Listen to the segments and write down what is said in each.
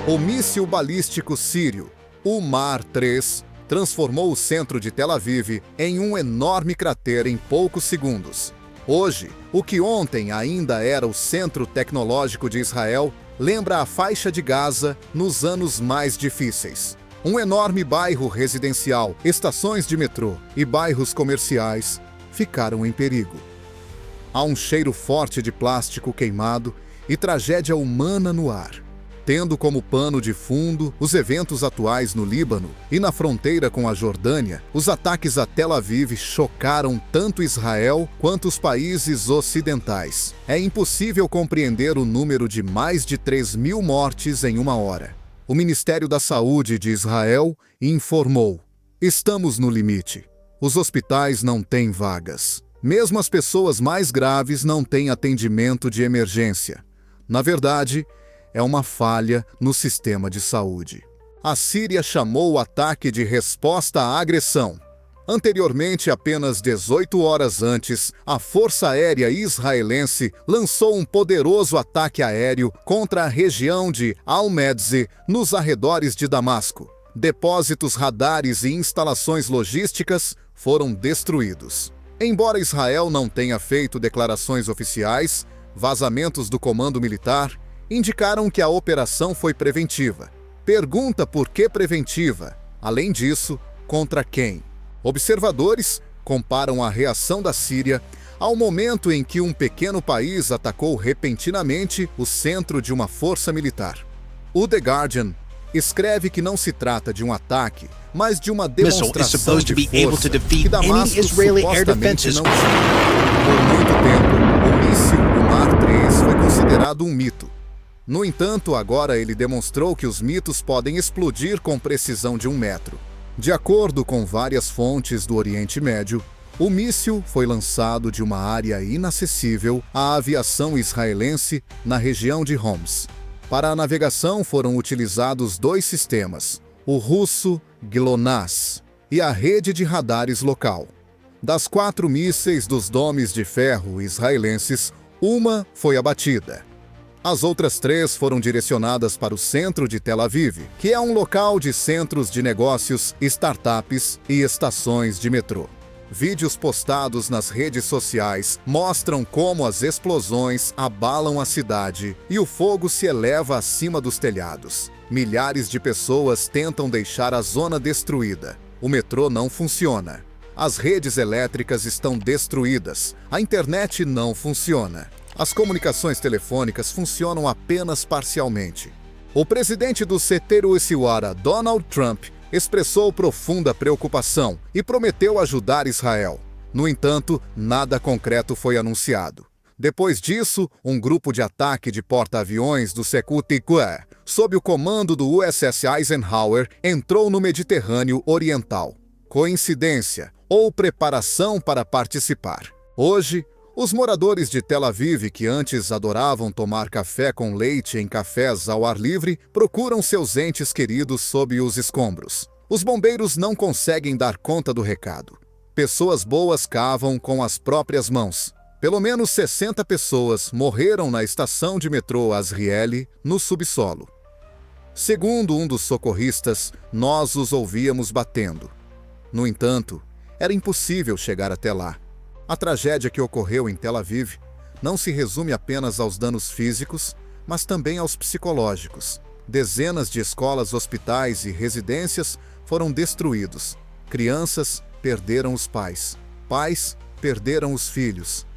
O míssil balístico sírio, o Mar-3, transformou o centro de Tel Aviv em um enorme cratер em poucos segundos. Hoje, o que ontem ainda era o centro tecnológico de Israel, lembra a faixa de Gaza nos anos mais difíceis. Um enorme bairro residencial, estações de metrô e bairros comerciais ficaram em perigo. Há um cheiro forte de plástico queimado e tragédia humana no ar, tendo como pano de fundo os eventos atuais no Líbano e na fronteira com a Jordânia. Os ataques a Tel Aviv chocaram tanto Israel quanto os países ocidentais. É impossível compreender o número de mais de 3.000 mortes em uma hora. O Ministério da Saúde de Israel informou: estamos no limite. Os hospitais não têm vagas. Mesmo as pessoas mais graves não têm atendimento de emergência. Na verdade, é uma falha no sistema de saúde. A Síria chamou o ataque de resposta à agressão. Anteriormente, apenas 18 horas antes, a Força Aérea Israelense lançou um poderoso ataque aéreo contra a região de Al-Medzi, nos arredores de Damasco. Depósitos radares e instalações logísticas foram destruídos. Embora Israel não tenha feito declarações oficiais, vazamentos do comando militar indicaram que a operação foi preventiva. Pergunta por que preventiva? Além disso, contra quem? Observadores comparam a reação da Síria ao momento em que um pequeno país atacou repentinamente o centro de uma força militar. O The Guardian escreve que não se trata de um ataque, mas de uma demonstração de força que Damasco supostamente não tinha. Por muito tempo, o míssil, o Mar-3, foi considerado um mito. No entanto, agora ele demonstrou que os mitos podem explodir com precisão de 1 metro. De acordo com várias fontes do Oriente Médio, o míssil foi lançado de uma área inacessível à aviação israelense na região de Homs. Para a navegação foram utilizados 2 sistemas, o russo GLONASS e a rede de radares local. Das 4 mísseis dos domes de ferro israelenses, uma foi abatida. As outras 3 foram direcionadas para o centro de Tel Aviv, que é um local de centros de negócios, startups e estações de metrô. Vídeos postados nas redes sociais mostram como as explosões abalam a cidade e o fogo se eleva acima dos telhados. Milhares de pessoas tentam deixar a zona destruída. O metrô não funciona. As redes elétricas estão destruídas. A internet não funciona. As comunicações telefônicas funcionam apenas parcialmente. O presidente do Seteruisiwara, Donald Trump, expressou profunda preocupação e prometeu ajudar Israel. No entanto, nada concreto foi anunciado. Depois disso, um grupo de ataque de porta-aviões do Sekut Tikva, sob o comando do USS Eisenhower, entrou no Mediterrâneo Oriental. Coincidência ou preparação para participar? Hoje, os moradores de Tel Aviv, que antes adoravam tomar café com leite em cafés ao ar livre, procuram seus entes queridos sob os escombros. Os bombeiros não conseguem dar conta do recado. Pessoas boas cavam com as próprias mãos. Pelo menos 60 pessoas morreram na estação de metrô Azrieli, no subsolo. Segundo um dos socorristas, nós os ouvíamos batendo. No entanto, era impossível chegar até lá. A tragédia que ocorreu em Tel Aviv não se resume apenas aos danos físicos, mas também aos psicológicos. Dezenas de escolas, hospitais e residências foram destruídos. Crianças perderam os pais. Pais perderam os filhos.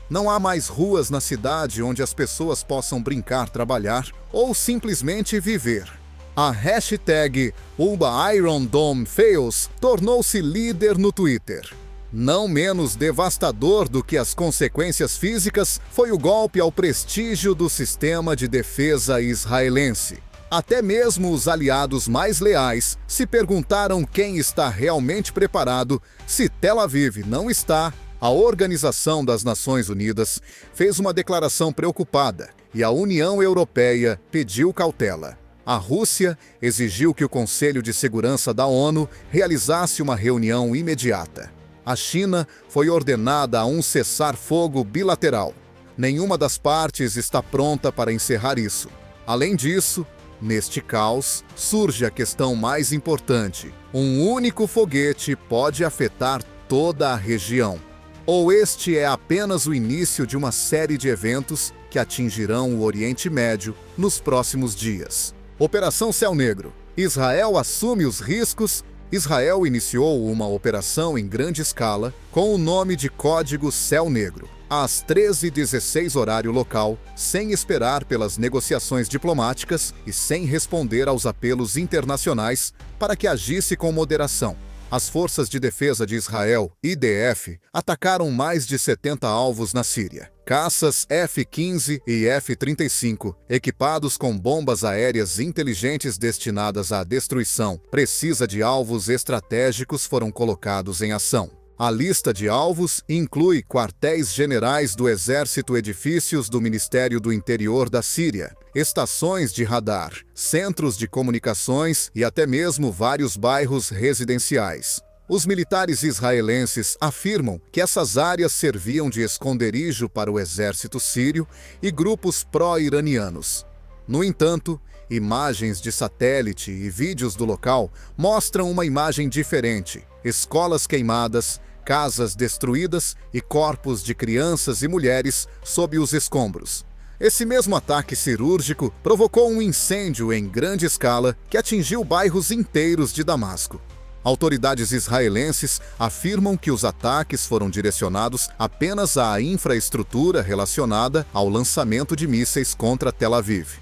Não há mais ruas na cidade onde as pessoas possam brincar, trabalhar ou simplesmente viver. A hashtag #IronDomeFails tornou-se líder no Twitter. Não menos devastador do que as consequências físicas foi o golpe ao prestígio do sistema de defesa israelense. Até mesmo os aliados mais leais se perguntaram quem está realmente preparado se Tel Aviv não está. A Organização das Nações Unidas fez uma declaração preocupada e a União Europeia pediu cautela. A Rússia exigiu que o Conselho de Segurança da ONU realizasse uma reunião imediata. A China foi ordenada a um cessar-fogo bilateral. Nenhuma das partes está pronta para encerrar isso. Além disso, Neste caos, surge a questão mais importante. Um único foguete pode afetar toda a região. Ou este é apenas o início de uma série de eventos que atingirão o Oriente Médio nos próximos dias? Operação Céu Negro. Israel assume os riscos. Israel iniciou uma operação em grande escala com o nome de Código Céu Negro, às 13h16 horário local, sem esperar pelas negociações diplomáticas e sem responder aos apelos internacionais para que agisse com moderação. As Forças de Defesa de Israel, IDF, atacaram mais de 70 alvos na Síria. Caças F-15 e F-35, equipados com bombas aéreas inteligentes destinadas à destruição precisa de alvos estratégicos, foram colocados em ação. A lista de alvos inclui quartéis generais do Exército, edifícios do Ministério do Interior da Síria, estações de radar, centros de comunicações e até mesmo vários bairros residenciais. Os militares israelenses afirmam que essas áreas serviam de esconderijo para o exército sírio e grupos pró-iranianos. No entanto, imagens de satélite e vídeos do local mostram uma imagem diferente: escolas queimadas, casas destruídas e corpos de crianças e mulheres sob os escombros. Esse mesmo ataque cirúrgico provocou um incêndio em grande escala que atingiu bairros inteiros de Damasco. Autoridades israelenses afirmam que os ataques foram direcionados apenas à infraestrutura relacionada ao lançamento de mísseis contra Tel Aviv.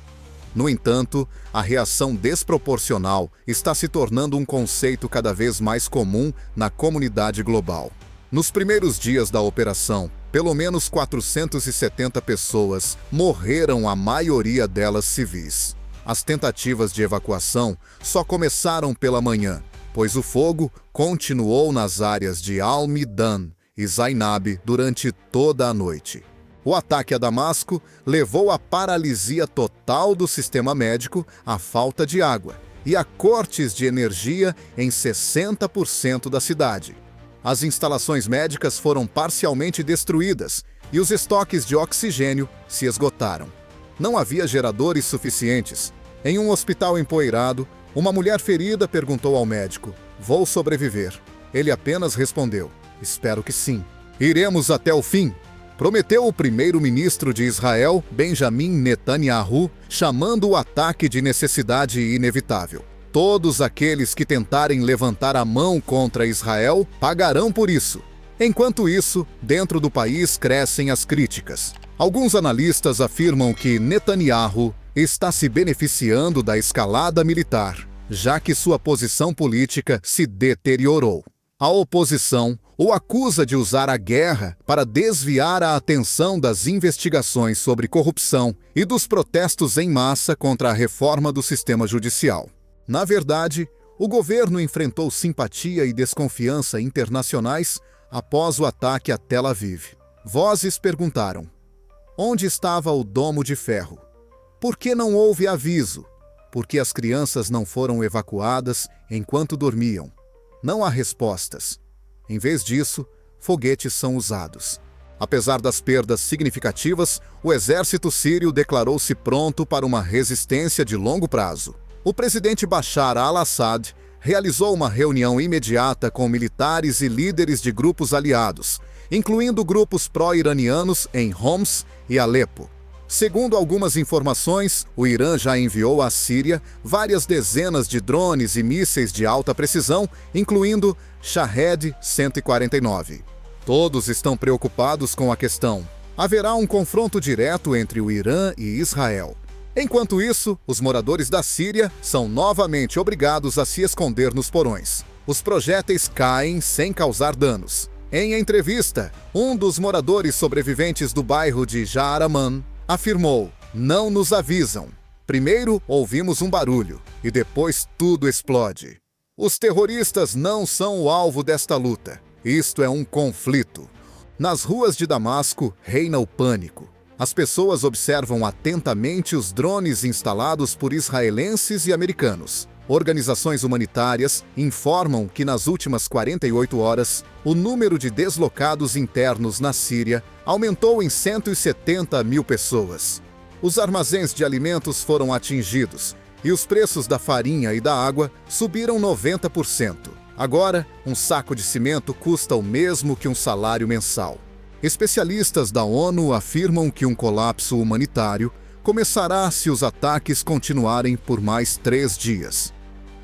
No entanto, a reação desproporcional está se tornando um conceito cada vez mais comum na comunidade global. Nos primeiros dias da operação, pelo menos 470 pessoas morreram, a maioria delas civis. As tentativas de evacuação só começaram pela manhã, pois o fogo continuou nas áreas de Al-Midan e Zainab durante toda a noite. O ataque a Damasco levou à paralisia total do sistema médico, à falta de água e a cortes de energia em 60% da cidade. As instalações médicas foram parcialmente destruídas e os estoques de oxigênio se esgotaram. Não havia geradores suficientes. Em um hospital empoeirado, uma mulher ferida perguntou ao médico: "Vou sobreviver?" Ele apenas respondeu: "Espero que sim." "Iremos até o fim", prometeu o primeiro-ministro de Israel, Benjamin Netanyahu, chamando o ataque de necessidade inevitável. Todos aqueles que tentarem levantar a mão contra Israel pagarão por isso. Enquanto isso, dentro do país crescem as críticas. Alguns analistas afirmam que Netanyahu está se beneficiando da escalada militar, já que sua posição política se deteriorou. A oposição o acusa de usar a guerra para desviar a atenção das investigações sobre corrupção e dos protestos em massa contra a reforma do sistema judicial. Na verdade, o governo enfrentou simpatia e desconfiança internacionais após o ataque a Tel Aviv. Vozes perguntaram: onde estava o Domo de Ferro? Por que não houve aviso? Por que as crianças não foram evacuadas enquanto dormiam? Não há respostas. Em vez disso, foguetes são usados. Apesar das perdas significativas, o exército sírio declarou-se pronto para uma resistência de longo prazo. O presidente Bashar al-Assad realizou uma reunião imediata com militares e líderes de grupos aliados, incluindo grupos pró-iranianos em Homs e Alepo. Segundo algumas informações, o Irã já enviou à Síria várias dezenas de drones e mísseis de alta precisão, incluindo Shahed 149. Todos estão preocupados com a questão: haverá um confronto direto entre o Irã e Israel. Enquanto isso, os moradores da Síria são novamente obrigados a se esconder nos porões. Os projéteis caem sem causar danos. Em entrevista, um dos moradores sobreviventes do bairro de Ja'araman afirmou: "Não nos avisam. Primeiro ouvimos um barulho e depois tudo explode. Os terroristas não são o alvo desta luta. Isto é um conflito." Nas ruas de Damasco reina o pânico. As pessoas observam atentamente os drones instalados por israelenses e americanos. Organizações humanitárias informam que nas últimas 48 horas, o número de deslocados internos na Síria aumentou em 170 mil pessoas. Os armazéns de alimentos foram atingidos E os preços da farinha e da água subiram 90%. Agora, um saco de cimento custa o mesmo que um salário mensal. Especialistas da ONU afirmam que um colapso humanitário começará se os ataques continuarem por mais 3 dias.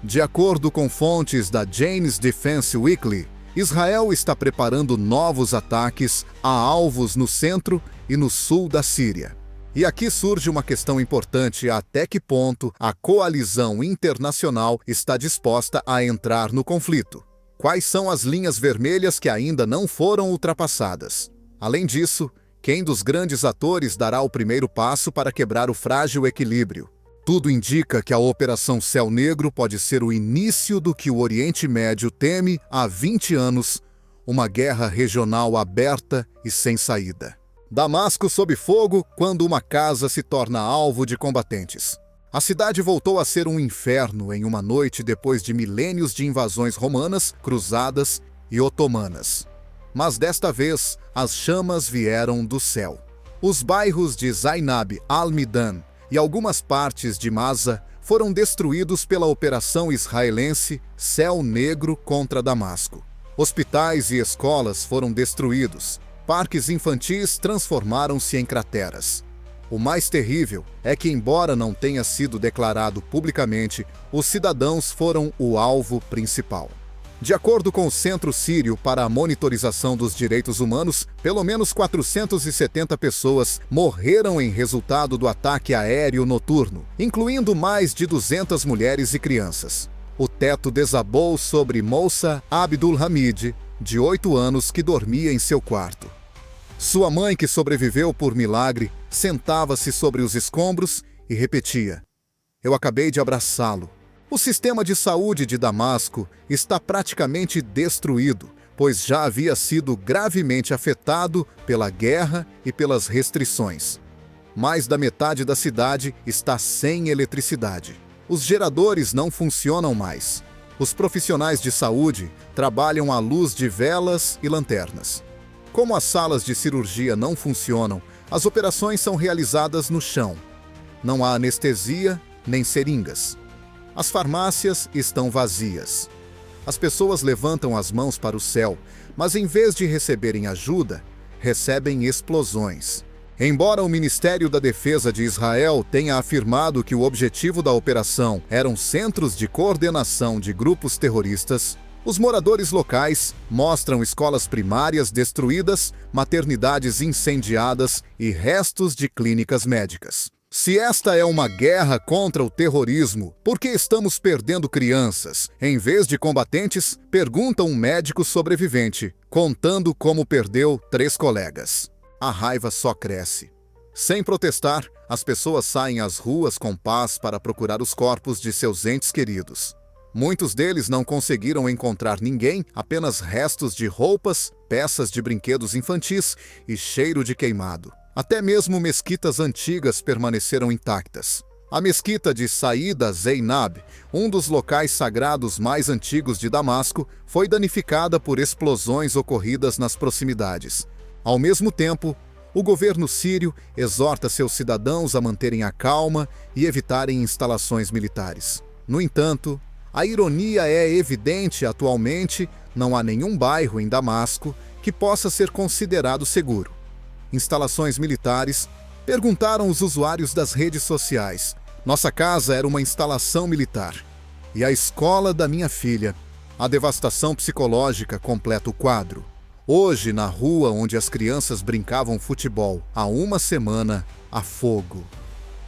De acordo com fontes da Jane's Defense Weekly, Israel está preparando novos ataques a alvos no centro e no sul da Síria. E aqui surge uma questão importante: até que ponto a coalizão internacional está disposta a entrar no conflito? Quais são as linhas vermelhas que ainda não foram ultrapassadas? Além disso, quem dos grandes atores dará o primeiro passo para quebrar o frágil equilíbrio? Tudo indica que a Operação Céu Negro pode ser o início do que o Oriente Médio teme há 20 anos, uma guerra regional aberta e sem saída. Damasco sob fogo quando uma casa se torna alvo de combatentes. A cidade voltou a ser um inferno em uma noite depois de milênios de invasões romanas, cruzadas e otomanas. Mas desta vez, as chamas vieram do céu. Os bairros de Zainab al-Midan e algumas partes de Maza foram destruídos pela operação israelense Céu Negro contra Damasco. Hospitais e escolas foram destruídos. Parques infantis transformaram-se em crateras. O mais terrível é que, embora não tenha sido declarado publicamente, os cidadãos foram o alvo principal. De acordo com o Centro Sírio para a Monitorização dos Direitos Humanos, pelo menos 470 pessoas morreram em resultado do ataque aéreo noturno, incluindo mais de 200 mulheres e crianças. O teto desabou sobre Moussa Abdulhamid, de 8 anos, que dormia em seu quarto. Sua mãe, que sobreviveu por milagre, sentava-se sobre os escombros e repetia: "Eu acabei de abraçá-lo." O sistema de saúde de Damasco está praticamente destruído, pois já havia sido gravemente afetado pela guerra e pelas restrições. Mais da metade da cidade está sem eletricidade. Os geradores não funcionam mais. Os profissionais de saúde trabalham à luz de velas e lanternas. Como as salas de cirurgia não funcionam, as operações são realizadas no chão. Não há anestesia nem seringas. As farmácias estão vazias. As pessoas levantam as mãos para o céu, mas em vez de receberem ajuda, recebem explosões. Embora o Ministério da Defesa de Israel tenha afirmado que o objetivo da operação eram centros de coordenação de grupos terroristas, os moradores locais mostram escolas primárias destruídas, maternidades incendiadas e restos de clínicas médicas. Se esta é uma guerra contra o terrorismo, por que estamos perdendo crianças, em vez de combatentes? Pergunta um médico sobrevivente, contando como perdeu 3 colegas. A raiva só cresce. Sem protestar, as pessoas saem às ruas com paz para procurar os corpos de seus entes queridos. Muitos deles não conseguiram encontrar ninguém, apenas restos de roupas, peças de brinquedos infantis e cheiro de queimado. Até mesmo mesquitas antigas permaneceram intactas. A mesquita de Saída Zeinab, um dos locais sagrados mais antigos de Damasco, foi danificada por explosões ocorridas nas proximidades. Ao mesmo tempo, o governo sírio exorta seus cidadãos a manterem a calma e evitarem instalações militares. No entanto, a ironia é evidente: atualmente não há nenhum bairro em Damasco que possa ser considerado seguro. Instalações militares, perguntaram os usuários das redes sociais. Nossa casa era uma instalação militar. E a escola da minha filha. A devastação psicológica completa o quadro. Hoje, na rua onde as crianças brincavam futebol, há uma semana, há fogo.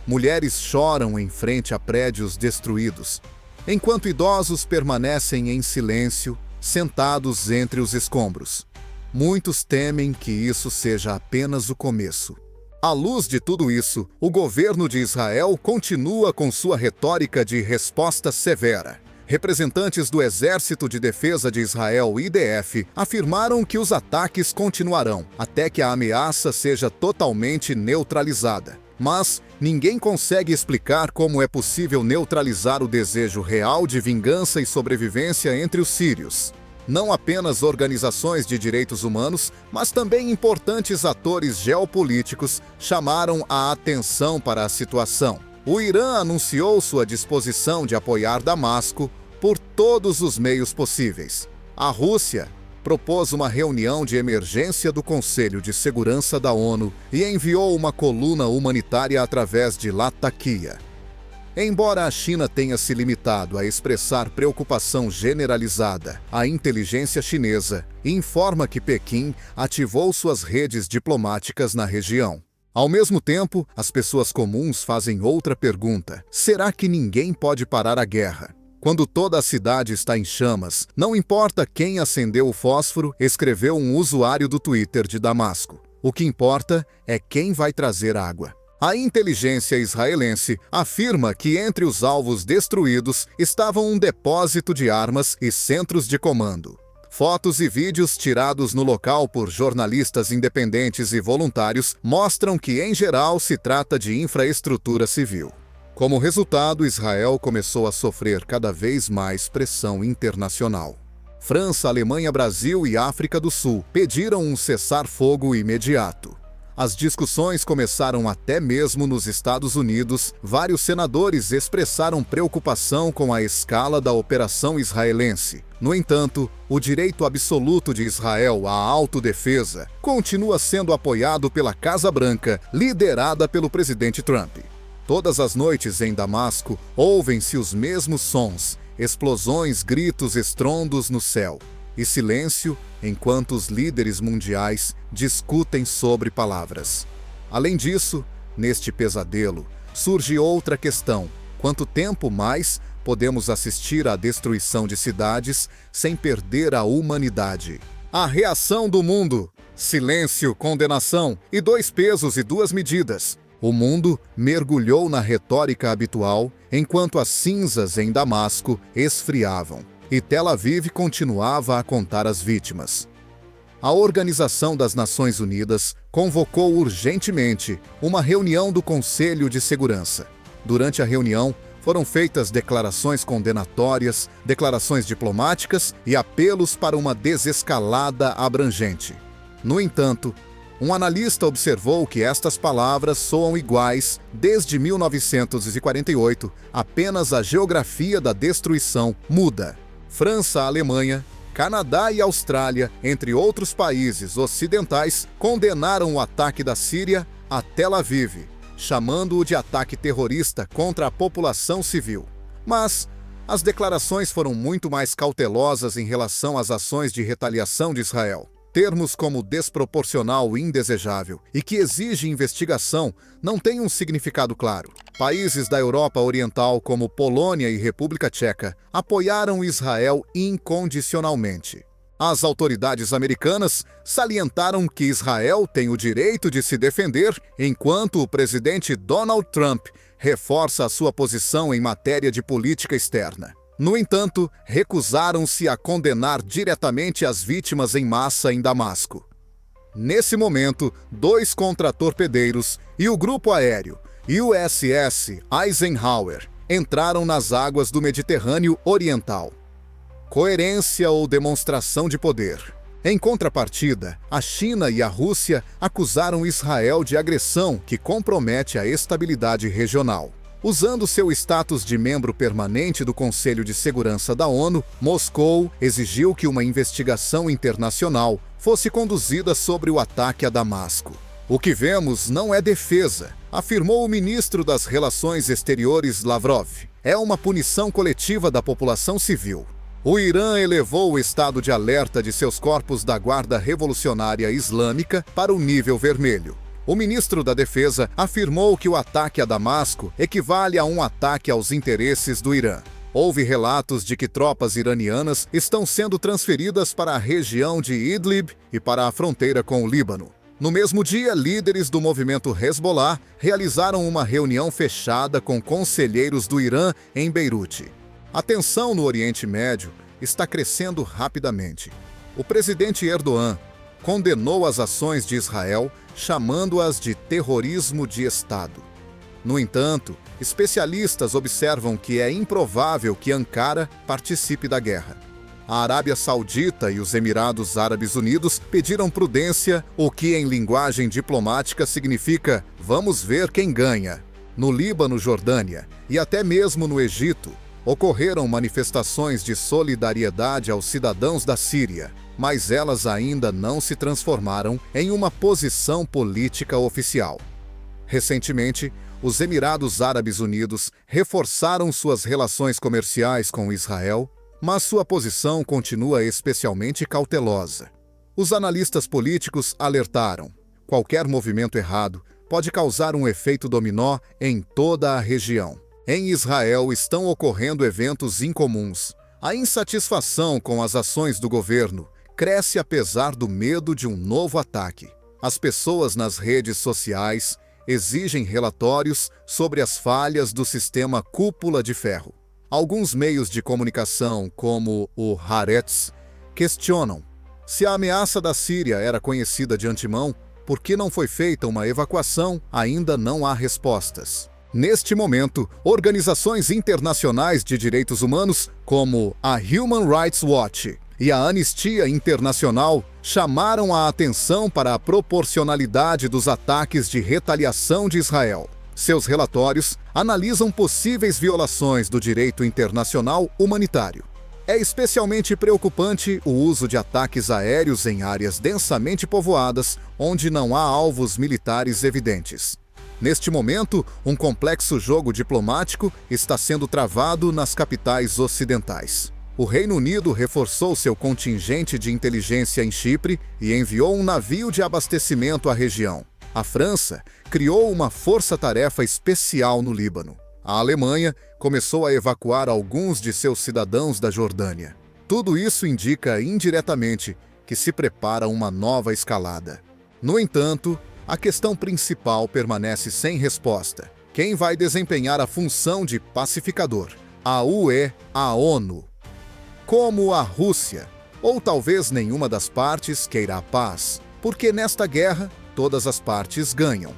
Mulheres choram em frente a prédios destruídos, enquanto idosos permanecem em silêncio, sentados entre os escombros. Muitos temem que isso seja apenas o começo. À luz de tudo isso, o governo de Israel continua com sua retórica de resposta severa. Representantes do Exército de Defesa de Israel, IDF, afirmaram que os ataques continuarão até que a ameaça seja totalmente neutralizada. Mas ninguém consegue explicar como é possível neutralizar o desejo real de vingança e sobrevivência entre os sírios. Não apenas organizações de direitos humanos, mas também importantes atores geopolíticos chamaram a atenção para a situação. O Irã anunciou sua disposição de apoiar Damasco por todos os meios possíveis. A Rússia propôs uma reunião de emergência do Conselho de Segurança da ONU e enviou uma coluna humanitária através de Latakia. Embora a China tenha se limitado a expressar preocupação generalizada, a inteligência chinesa informa que Pequim ativou suas redes diplomáticas na região. Ao mesmo tempo, as pessoas comuns fazem outra pergunta: será que ninguém pode parar a guerra? Quando toda a cidade está em chamas, não importa quem acendeu o fósforo, escreveu um usuário do Twitter de Damasco. O que importa é quem vai trazer água. A inteligência israelense afirma que entre os alvos destruídos estavam um depósito de armas e centros de comando. Fotos e vídeos tirados no local por jornalistas independentes e voluntários mostram que, em geral, se trata de infraestrutura civil. Como resultado, Israel começou a sofrer cada vez mais pressão internacional. França, Alemanha, Brasil e África do Sul pediram um cessar-fogo imediato. As discussões começaram até mesmo nos Estados Unidos. Vários senadores expressaram preocupação com a escala da operação israelense. No entanto, o direito absoluto de Israel à autodefesa continua sendo apoiado pela Casa Branca, liderada pelo presidente Trump. Todas as noites em Damasco, ouvem-se os mesmos sons: explosões, gritos, estrondos no céu. E silêncio enquanto os líderes mundiais discutem sobre palavras. Além disso, neste pesadelo, surge outra questão: quanto tempo mais podemos assistir à destruição de cidades sem perder a humanidade? A reação do mundo: silêncio, condenação e 2 pesos e 2 medidas. O mundo mergulhou na retórica habitual enquanto as cinzas em Damasco esfriavam. E Tel Aviv continuava a contar as vítimas. A Organização das Nações Unidas convocou urgentemente uma reunião do Conselho de Segurança. Durante a reunião, foram feitas declarações condenatórias, declarações diplomáticas e apelos para uma desescalada abrangente. No entanto, um analista observou que estas palavras soam iguais desde 1948, apenas a geografia da destruição muda. França, Alemanha, Canadá e Austrália, entre outros países ocidentais, condenaram o ataque da Síria a Tel Aviv, chamando-o de ataque terrorista contra a população civil. Mas as declarações foram muito mais cautelosas em relação às ações de retaliação de Israel. Termos como desproporcional e indesejável e que exige investigação não têm um significado claro. Países da Europa Oriental, como Polônia e República Tcheca, apoiaram Israel incondicionalmente. As autoridades americanas salientaram que Israel tem o direito de se defender, enquanto o presidente Donald Trump reforça a sua posição em matéria de política externa. No entanto, recusaram-se a condenar diretamente as vítimas em massa em Damasco. Nesse momento, 2 contratorpedeiros e o grupo aéreo USS Eisenhower entraram nas águas do Mediterrâneo Oriental. Coerência ou demonstração de poder? Em contrapartida, a China e a Rússia acusaram Israel de agressão que compromete a estabilidade regional. Usando seu status de membro permanente do Conselho de Segurança da ONU, Moscou exigiu que uma investigação internacional fosse conduzida sobre o ataque a Damasco. O que vemos não é defesa, afirmou o ministro das Relações Exteriores Lavrov. É uma punição coletiva da população civil. O Irã elevou o estado de alerta de seus corpos da Guarda Revolucionária Islâmica para o nível vermelho. O ministro da Defesa afirmou que o ataque a Damasco equivale a um ataque aos interesses do Irã. Houve relatos de que tropas iranianas estão sendo transferidas para a região de Idlib e para a fronteira com o Líbano. No mesmo dia, líderes do movimento Hezbollah realizaram uma reunião fechada com conselheiros do Irã em Beirute. A tensão no Oriente Médio está crescendo rapidamente. O presidente Erdogan condenou as ações de Israel, chamando-as de terrorismo de Estado. No entanto, especialistas observam que é improvável que Ankara participe da guerra. A Arábia Saudita e os Emirados Árabes Unidos pediram prudência, o que em linguagem diplomática significa "vamos ver quem ganha". No Líbano, Jordânia e até mesmo no Egito, ocorreram manifestações de solidariedade aos cidadãos da Síria, mas elas ainda não se transformaram em uma posição política oficial. Recentemente, os Emirados Árabes Unidos reforçaram suas relações comerciais com Israel, mas sua posição continua especialmente cautelosa. Os analistas políticos alertaram: qualquer movimento errado pode causar um efeito dominó em toda a região. Em Israel estão ocorrendo eventos incomuns. A insatisfação com as ações do governo cresce apesar do medo de um novo ataque. As pessoas nas redes sociais exigem relatórios sobre as falhas do sistema Cúpula de Ferro. Alguns meios de comunicação, como o Haaretz, questionam: se a ameaça da Síria era conhecida de antemão, por que não foi feita uma evacuação? Ainda não há respostas. Neste momento, organizações internacionais de direitos humanos, como a Human Rights Watch e a Anistia Internacional, chamaram a atenção para a proporcionalidade dos ataques de retaliação de Israel. Seus relatórios analisam possíveis violações do direito internacional humanitário. É especialmente preocupante o uso de ataques aéreos em áreas densamente povoadas, onde não há alvos militares evidentes. Neste momento, um complexo jogo diplomático está sendo travado nas capitais ocidentais. O Reino Unido reforçou seu contingente de inteligência em Chipre e enviou um navio de abastecimento à região. A França criou uma força-tarefa especial no Líbano. A Alemanha começou a evacuar alguns de seus cidadãos da Jordânia. Tudo isso indica indiretamente que se prepara uma nova escalada. No entanto, a questão principal permanece sem resposta: quem vai desempenhar a função de pacificador? A UE, a ONU? Como a Rússia? Ou talvez nenhuma das partes queira a paz, porque nesta guerra todas as partes ganham.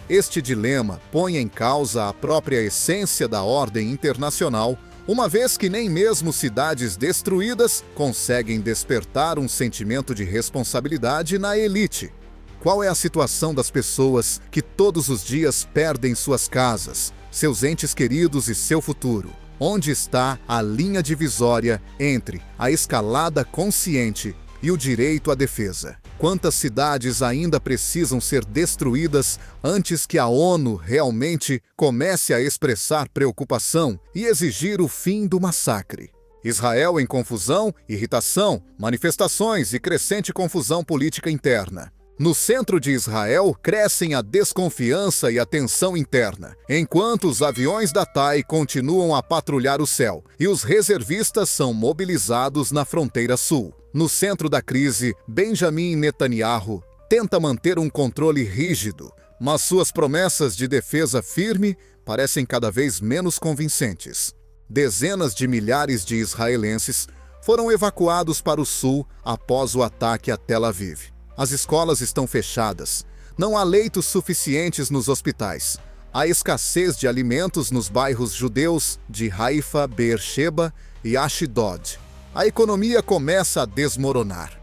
Este dilema põe em causa a própria essência da ordem internacional, uma vez que nem mesmo cidades destruídas conseguem despertar um sentimento de responsabilidade na elite. Qual é a situação das pessoas que todos os dias perdem suas casas, seus entes queridos e seu futuro? Onde está a linha divisória entre a escalada consciente e o direito à defesa? Quantas cidades ainda precisam ser destruídas antes que a ONU realmente comece a expressar preocupação e exigir o fim do massacre? Israel em confusão, irritação, manifestações e crescente confusão política interna. No centro de Israel, crescem a desconfiança e a tensão interna, enquanto os aviões da TAI continuam a patrulhar o céu e os reservistas são mobilizados na fronteira sul. No centro da crise, Benjamin Netanyahu tenta manter um controle rígido, mas suas promessas de defesa firme parecem cada vez menos convincentes. Dezenas de milhares de israelenses foram evacuados para o sul após o ataque a Tel Aviv. As escolas estão fechadas, não há leitos suficientes nos hospitais, há escassez de alimentos nos bairros judeus de Haifa, Beersheba e Ashdod. A economia começa a desmoronar.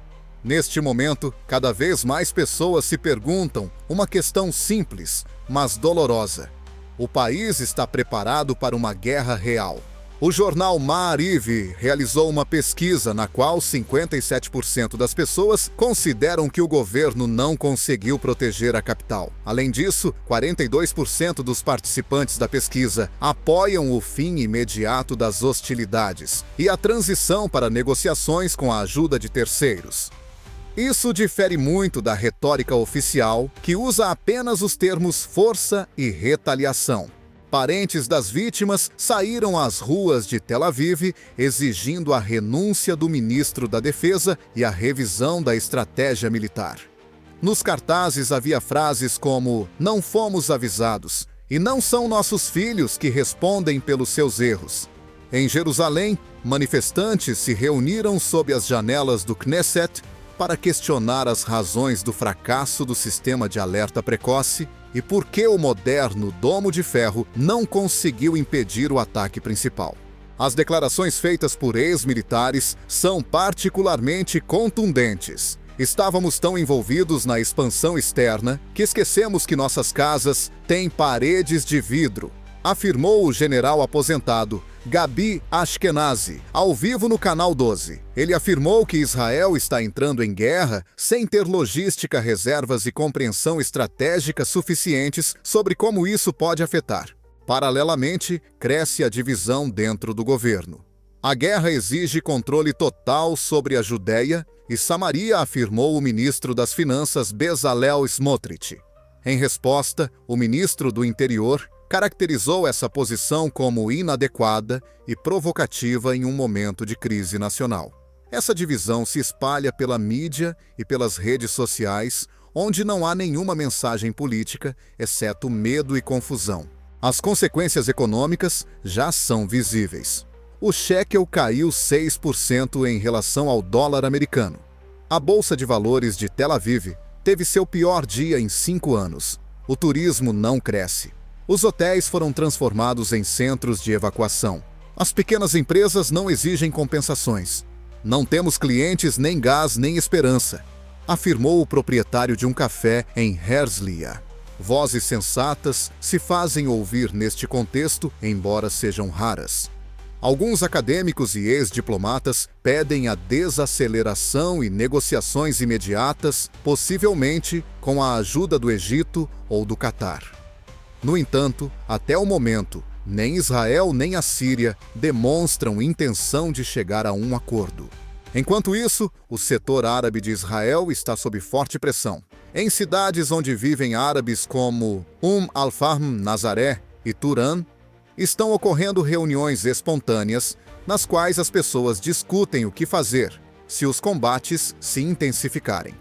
Neste momento, cada vez mais pessoas se perguntam uma questão simples, mas dolorosa: o país está preparado para uma guerra real? O jornal Maariv realizou uma pesquisa na qual 57% das pessoas consideram que o governo não conseguiu proteger a capital. Além disso, 42% dos participantes da pesquisa apoiam o fim imediato das hostilidades e a transição para negociações com a ajuda de terceiros. Isso difere muito da retórica oficial, que usa apenas os termos força e retaliação. Parentes das vítimas saíram às ruas de Tel Aviv exigindo a renúncia do ministro da Defesa e a revisão da estratégia militar. Nos cartazes havia frases como "não fomos avisados" e "não são nossos filhos que respondem pelos seus erros". Em Jerusalém, manifestantes se reuniram sob as janelas do Knesset para questionar as razões do fracasso do sistema de alerta precoce e por que o moderno Domo de Ferro não conseguiu impedir o ataque principal. As declarações feitas por ex-militares são particularmente contundentes. Estávamos tão envolvidos na expansão externa que esquecemos que nossas casas têm paredes de vidro, afirmou o general aposentado Gabi Ashkenazi, ao vivo no Canal 12. Ele afirmou que Israel está entrando em guerra sem ter logística, reservas e compreensão estratégica suficientes sobre como isso pode afetar. Paralelamente, cresce a divisão dentro do governo. A guerra exige controle total sobre a Judéia e Samaria, afirmou o ministro das Finanças Bezalel Smotrich. Em resposta, o ministro do Interior caracterizou essa posição como inadequada e provocativa em um momento de crise nacional. Essa divisão se espalha pela mídia e pelas redes sociais, onde não há nenhuma mensagem política, exceto medo e confusão. As consequências econômicas já são visíveis. O shekel caiu 6% em relação ao dólar americano. A Bolsa de Valores de Tel Aviv teve seu pior dia em 5 anos. O turismo não cresce. Os hotéis foram transformados em centros de evacuação. As pequenas empresas não exigem compensações. Não temos clientes, nem gás, nem esperança, afirmou o proprietário de um café em Herzliya. Vozes sensatas se fazem ouvir neste contexto, embora sejam raras. Alguns acadêmicos e ex-diplomatas pedem a desaceleração e negociações imediatas, possivelmente com a ajuda do Egito ou do Catar. No entanto, até o momento, nem Israel nem a Síria demonstram intenção de chegar a um acordo. Enquanto isso, o setor árabe de Israel está sob forte pressão. Em cidades onde vivem árabes como al-Fahm, Nazaré e Turan, estão ocorrendo reuniões espontâneas nas quais as pessoas discutem o que fazer se os combates se intensificarem.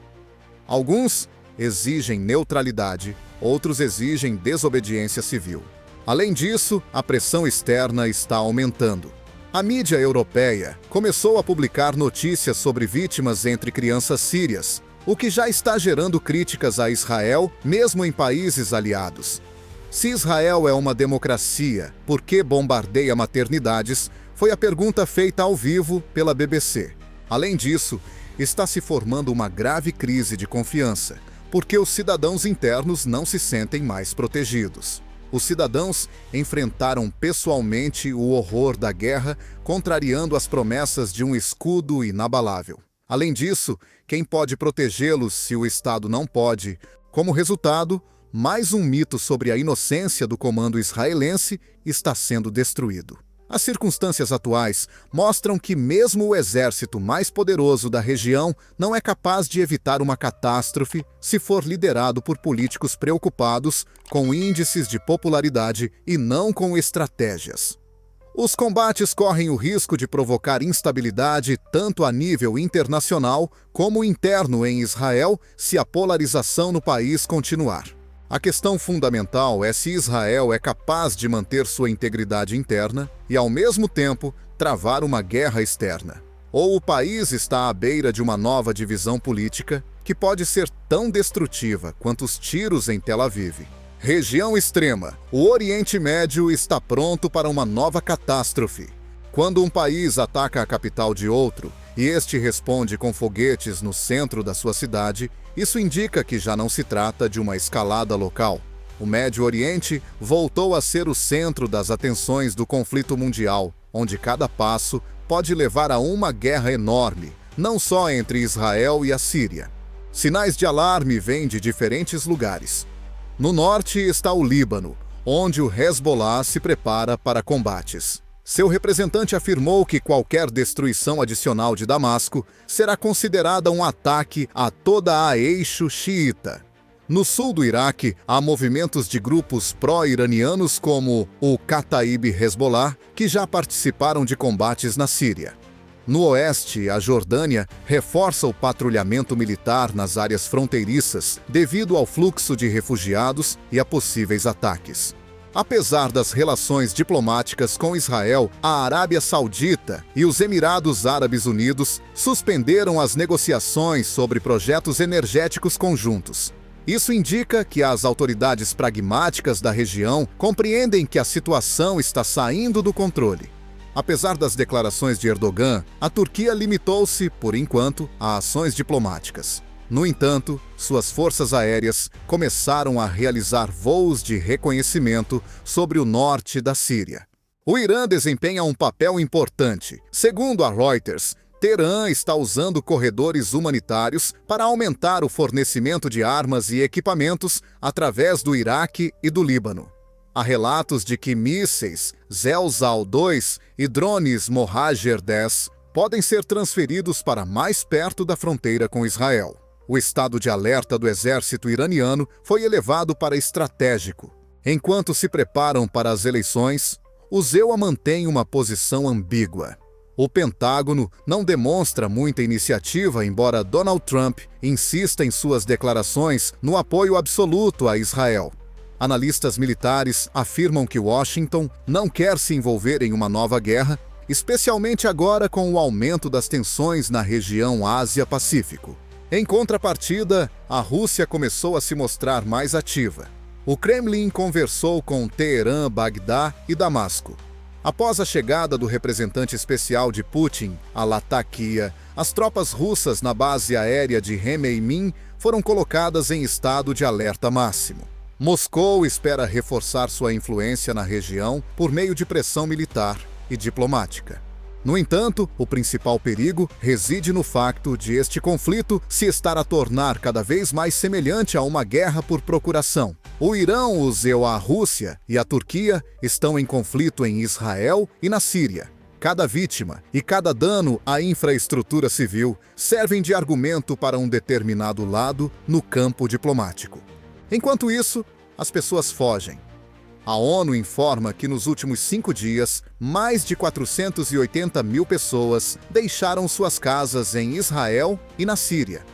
Alguns exigem neutralidade, outros exigem desobediência civil. Além disso, a pressão externa está aumentando. A mídia europeia começou a publicar notícias sobre vítimas entre crianças sírias, o que já está gerando críticas a Israel, mesmo em países aliados. Se Israel é uma democracia, por que bombardeia maternidades? Foi a pergunta feita ao vivo pela BBC. Além disso, está se formando uma grave crise de confiança, porque os cidadãos internos não se sentem mais protegidos. Os cidadãos enfrentaram pessoalmente o horror da guerra, contrariando as promessas de um escudo inabalável. Além disso, quem pode protegê-los se o Estado não pode? Como resultado, mais um mito sobre a inocência do comando israelense está sendo destruído. As circunstâncias atuais mostram que mesmo o exército mais poderoso da região não é capaz de evitar uma catástrofe se for liderado por políticos preocupados com índices de popularidade e não com estratégias. Os combates correm o risco de provocar instabilidade tanto a nível internacional como interno em Israel se a polarização no país continuar. A questão fundamental é se Israel é capaz de manter sua integridade interna e, ao mesmo tempo, travar uma guerra externa. Ou o país está à beira de uma nova divisão política que pode ser tão destrutiva quanto os tiros em Tel Aviv. Região extrema. O Oriente Médio está pronto para uma nova catástrofe. Quando um país ataca a capital de outro e este responde com foguetes no centro da sua cidade, isso indica que já não se trata de uma escalada local. O Médio Oriente voltou a ser o centro das atenções do conflito mundial, onde cada passo pode levar a uma guerra enorme, não só entre Israel e a Síria. Sinais de alarme vêm de diferentes lugares. No norte está o Líbano, onde o Hezbollah se prepara para combates. Seu representante afirmou que qualquer destruição adicional de Damasco será considerada um ataque a toda a eixo xiita. No sul do Iraque, há movimentos de grupos pró-iranianos como o Kataib Hezbollah, que já participaram de combates na Síria. No oeste, a Jordânia reforça o patrulhamento militar nas áreas fronteiriças devido ao fluxo de refugiados e a possíveis ataques. Apesar das relações diplomáticas com Israel, a Arábia Saudita e os Emirados Árabes Unidos suspenderam as negociações sobre projetos energéticos conjuntos. Isso indica que as autoridades pragmáticas da região compreendem que a situação está saindo do controle. Apesar das declarações de Erdogan, a Turquia limitou-se, por enquanto, a ações diplomáticas. No entanto, suas forças aéreas começaram a realizar voos de reconhecimento sobre o norte da Síria. O Irã desempenha um papel importante. Segundo a Reuters, Teherã está usando corredores humanitários para aumentar o fornecimento de armas e equipamentos através do Iraque e do Líbano. Há relatos de que mísseis Zelzal-2 e drones Mohajer-10 podem ser transferidos para mais perto da fronteira com Israel. O estado de alerta do exército iraniano foi elevado para estratégico. Enquanto se preparam para as eleições, o ZEUA mantém uma posição ambígua. O Pentágono não demonstra muita iniciativa, embora Donald Trump insista em suas declarações no apoio absoluto a Israel. Analistas militares afirmam que Washington não quer se envolver em uma nova guerra, especialmente agora com o aumento das tensões na região Ásia-Pacífico. Em contrapartida, a Rússia começou a se mostrar mais ativa. O Kremlin conversou com Teherã, Bagdá e Damasco. Após a chegada do representante especial de Putin a Latakia, as tropas russas na base aérea de Remeimin foram colocadas em estado de alerta máximo. Moscou espera reforçar sua influência na região por meio de pressão militar e diplomática. No entanto, o principal perigo reside no facto de este conflito se estar a tornar cada vez mais semelhante a uma guerra por procuração. O Irã, a Rússia e a Turquia estão em conflito em Israel e na Síria. Cada vítima e cada dano à infraestrutura civil servem de argumento para um determinado lado no campo diplomático. Enquanto isso, as pessoas fogem. A ONU informa que nos últimos 5 dias, mais de 480 mil pessoas deixaram suas casas em Israel e na Síria.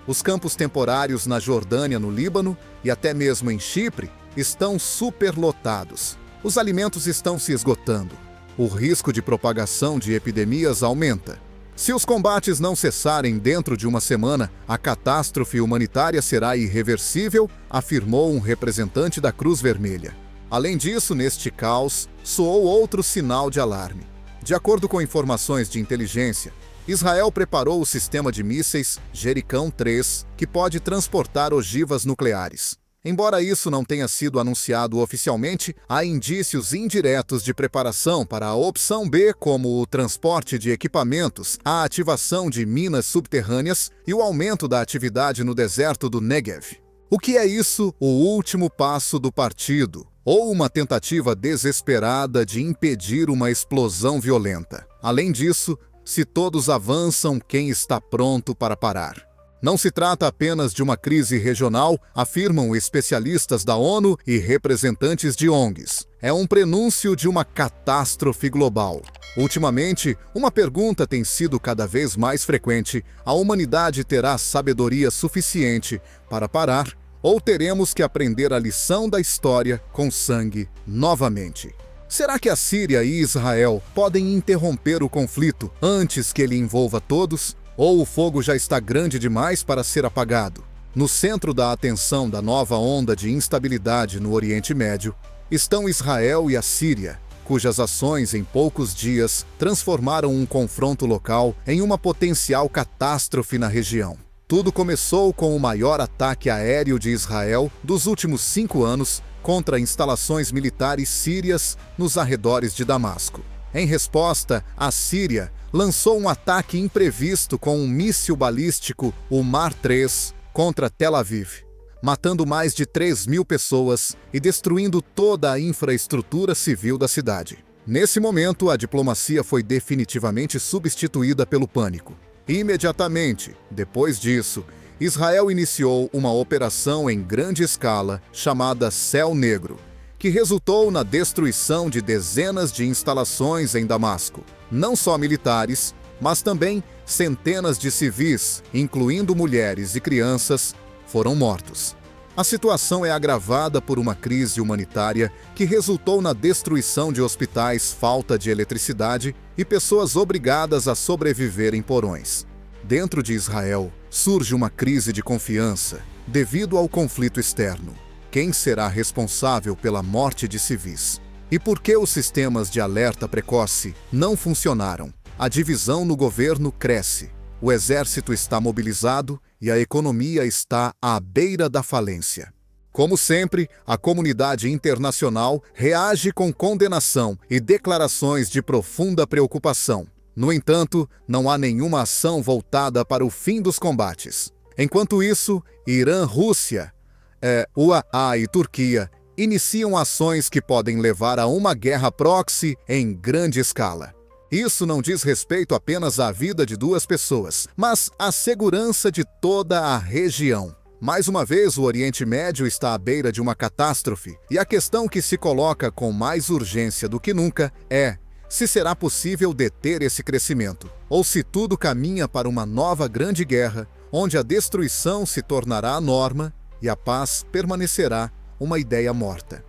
Os campos temporários na Jordânia, no Líbano e até mesmo em Chipre estão superlotados. Os alimentos estão se esgotando. O risco de propagação de epidemias aumenta. Se os combates não cessarem dentro de uma semana, a catástrofe humanitária será irreversível, afirmou um representante da Cruz Vermelha. Além disso, neste caos, soou outro sinal de alarme. De acordo com informações de inteligência, Israel preparou o sistema de mísseis Jericão 3, que pode transportar ogivas nucleares. Embora isso não tenha sido anunciado oficialmente, há indícios indiretos de preparação para a opção B, como o transporte de equipamentos, a ativação de minas subterrâneas e o aumento da atividade no deserto do Negev. O que é isso? O último passo do partido, ou uma tentativa desesperada de impedir uma explosão violenta. Além disso, se todos avançam, quem está pronto para parar? Não se trata apenas de uma crise regional, afirmam especialistas da ONU e representantes de ONGs. É um prenúncio de uma catástrofe global. Ultimamente, uma pergunta tem sido cada vez mais frequente: a humanidade terá sabedoria suficiente para parar? Ou teremos que aprender a lição da história com sangue novamente? Será que a Síria e Israel podem interromper o conflito antes que ele envolva todos? Ou o fogo já está grande demais para ser apagado? No centro da atenção da nova onda de instabilidade no Oriente Médio estão Israel e a Síria, cujas ações em poucos dias transformaram um confronto local em uma potencial catástrofe na região. Tudo começou com o maior ataque aéreo de Israel dos últimos 5 anos contra instalações militares sírias nos arredores de Damasco. Em resposta, a Síria lançou um ataque imprevisto com um míssil balístico, o Mar-3, contra Tel Aviv, matando mais de 3.000 pessoas e destruindo toda a infraestrutura civil da cidade. Nesse momento, a diplomacia foi definitivamente substituída pelo pânico. Imediatamente depois disso, Israel iniciou uma operação em grande escala chamada Céu Negro, que resultou na destruição de dezenas de instalações em Damasco, não só militares, mas também centenas de civis, incluindo mulheres e crianças, foram mortos. A situação é agravada por uma crise humanitária que resultou na destruição de hospitais, falta de eletricidade e pessoas obrigadas a sobreviver em porões. Dentro de Israel, surge uma crise de confiança devido ao conflito externo. Quem será responsável pela morte de civis? E por que os sistemas de alerta precoce não funcionaram? A divisão no governo cresce. O exército está mobilizado e a economia está à beira da falência. Como sempre, a comunidade internacional reage com condenação e declarações de profunda preocupação. No entanto, não há nenhuma ação voltada para o fim dos combates. Enquanto isso, Irã, Rússia, UAE e Turquia iniciam ações que podem levar a uma guerra proxy em grande escala. Isso não diz respeito apenas à vida de duas pessoas, mas à segurança de toda a região. Mais uma vez, o Oriente Médio está à beira de uma catástrofe, e a questão que se coloca com mais urgência do que nunca é se será possível deter esse crescimento, ou se tudo caminha para uma nova grande guerra, onde a destruição se tornará a norma e a paz permanecerá uma ideia morta.